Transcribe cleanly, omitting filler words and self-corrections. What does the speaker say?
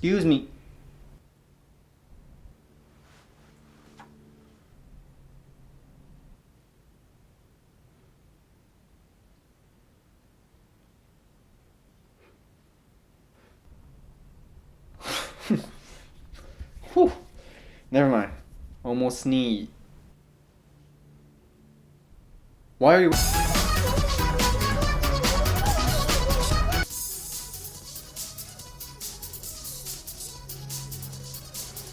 Excuse me. Whew. Never mind. Almost sneezed. Why are you...